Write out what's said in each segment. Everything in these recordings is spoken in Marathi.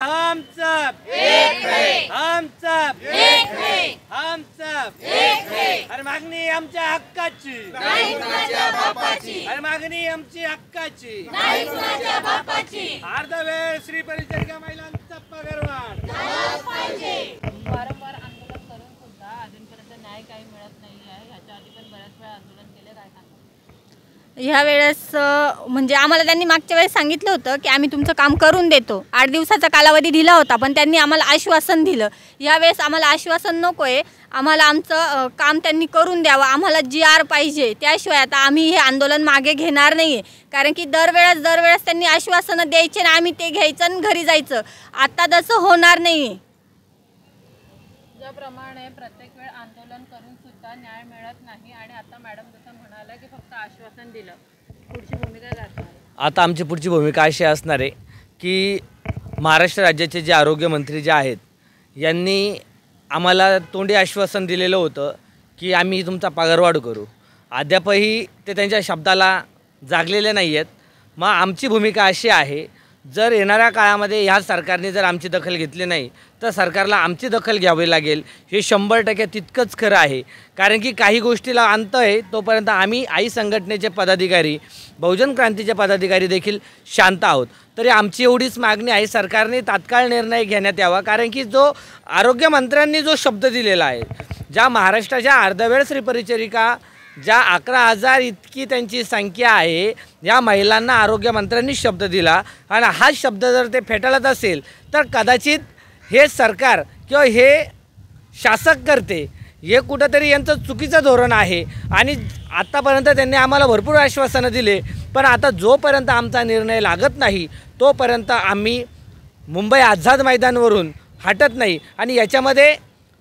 हम सब एक हैं, हम सब एक हैं, हम सब एक हैं। हर मागणी आमच्या हक्काची नाही कुणाच्या बापाची, हर मागणी आमची हक्काची नाही कुणाच्या बापाची। अर्धवेळ श्री परिचारिका महिलांचा पगारवाढ झालाच पाहिजे। वारंवार आंदोलन करून सुद्धा अजूनपर्यंत न्याय काही मिळत नाही आहे। याच्या आधी पण बऱ्याच वेळा आंदोलन केले, काय सांगा? ह्या वेळेस म्हणजे आम्हाला त्यांनी मागच्या वेळेस सांगितलं होतं की आम्ही तुमचं काम करून देतो, 8 दिवसाचा कालावधी दिला होता, पण त्यांनी आम्हाला आश्वासन दिलं। यावेळेस आम्हाला आश्वासन नको आहे, आम्हाला आमचं काम त्यांनी करून द्यावं, आम्हाला GR पाहिजे, त्याशिवाय आता आम्ही हे आंदोलन मागे घेणार नाही आहे। कारण की दरवेळेस त्यांनी आश्वासनं द्यायचे आणि आम्ही ते घ्यायचं आणि घरी जायचं, आता तसं होणार नाही आहे। ज्याप्रमाणे प्रत्येक वेळ आंदोलन करून सुद्धा न्याय मिळत नाही आणि आता मॅडम जसं म्हणाला की फक्त आश्वासन दिलं, पुढची भूमिका काय असणार? आता आमची पुढची भूमिका अशी असणार आहे की महाराष्ट्र राज्याचे जे आरोग्यमंत्री जे आहेत यांनी आम्हाला तोंडी आश्वासन दिलेलं होतं की आम्ही तुमचा पगारवाढ करू। अद्यापही ते त्यांच्या शब्दाला जागलेले नाही आहेत। मग आमची भूमिका अशी आहे, जर येणाऱ्या काळामध्ये ह्या सरकारने जर आमची दखल घेतली नाही तर सरकारला आमची दखल घ्यावी लागेल। हे 100% तितकंच खरं आहे, कारण की काही गोष्टीला अंत आहे तोपर्यंत आम्ही आई संघटनेचे पदाधिकारी, बहुजन क्रांतीचे पदाधिकारी देखील शांत आहोत। तरी आमची एवढीच मागणी आहे, सरकारने तात्काळ निर्णय घेण्यात यावा, कारण की जो आरोग्यमंत्र्यांनी जो शब्द दिलेला आहे, ज्या महाराष्ट्राच्या अर्धवेळ श्री परिचारिका ज्या 11,000 इतकी त्यांची संख्या आहे, या महिलांना आरोग्यमंत्र्यांनी शब्द दिला आणि हा शब्द जर ते फेटाळत असेल तर कदाचित हे सरकार किंवा हे शासक करते हे कुठंतरी यांचं चुकीचं धोरण आहे। आणि आत्तापर्यंत त्यांनी आम्हाला भरपूर आश्वासनं दिले, पण आता जोपर्यंत आमचा निर्णय लागत नाही तोपर्यंत आम्ही मुंबई आझाद मैदानावरून हटत नाही। आणि याच्यामध्ये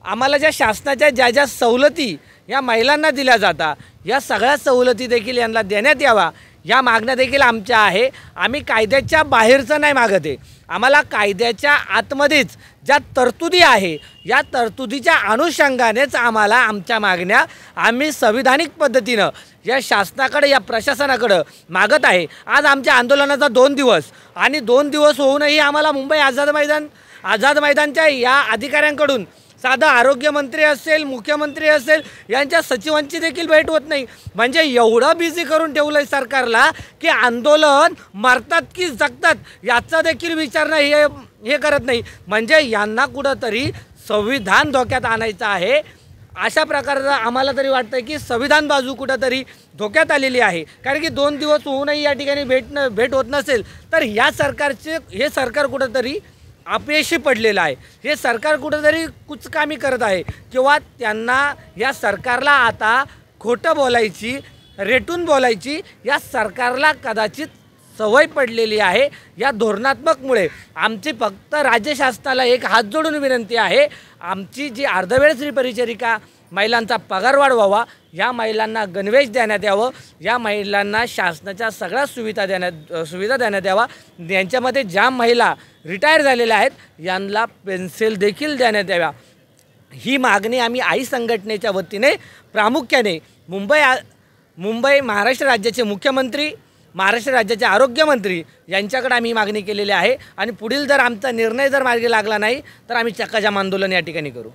आम्हाला ज्या शासनाच्या ज्या सवलती या महिलांना दिल्या जातात, या सगळ्या सवलती देखील यांना देण्यात यावा, या मागण्या देखील आमच्या आहे। आम्ही कायद्याच्या बाहेरचं नाही मागत आहे, आम्हाला कायद्याच्या आतमध्येच ज्या तरतुदी आहे या तरतुदीच्या अनुषंगानेच आम्हाला आमच्या मागण्या आम्ही संविधानिक पद्धतीनं या शासनाकडे, या प्रशासनाकडं मागत आहे। आज आमच्या आंदोलनाचा 2 दिवस आणि 2 दिवस होऊनही आम्हाला मुंबई आझाद मैदानच्या या अधिकाऱ्यांकडून साधा आरोग्यमंत्री असेल, मुख्यमंत्री असेल, यांच्या सचिवांची देखील भेट होत नाही। म्हणजे एवढं बिझी करून ठेवलं आहे सरकारला की आंदोलन मरतात की जगतात याचा देखील विचार नाही, हे करत नाही। म्हणजे यांना कुठंतरी संविधान धोक्यात आणायचं आहे, अशा प्रकारचं आम्हाला तरी वाटतं की संविधान बाजू कुठंतरी धोक्यात आलेली आहे। कारण की 2 दिवस होऊनही या ठिकाणी भेट होत नसेल तर हे सरकार कुठंतरी अपयशी पडलेलं आहे, हे सरकार कुठंतरी कुचकामी करत आहे, किंवा त्यांना या सरकारला आता खोटं बोलायची, रेटून बोलायची या सरकारला कदाचित सवय पडलेली आहे। या धोरणात्मकमुळे आमची फक्त राज्य शासनाला एक हात जोडून विनंती आहे, आमची जी अर्धवेळ श्री परिचारिका महिलांचा पगारवाढ व्हावा, या महिलांना गणवेश देण्यात यावं, या महिलांना शासनाच्या सगळ्या सुविधा देण्यात यावा। यांच्यामध्ये ज्या महिला रिटायर झालेल्या आहेत यांना पेन्शन देखील देण्यात याव्या। ही मागणी आम्ही आई संघटनेच्या वतीने प्रामुख्याने मुंबई महाराष्ट्र राज्याचे मुख्यमंत्री, महाराष्ट्र राज्याचे आरोग्यमंत्री यांच्याकडे आम्ही मागणी केलेली आहे। आणि पुढील जर आमचा निर्णय जर मार्गी लागला नाही तर आम्ही चक्काजाम आंदोलन या ठिकाणी करू।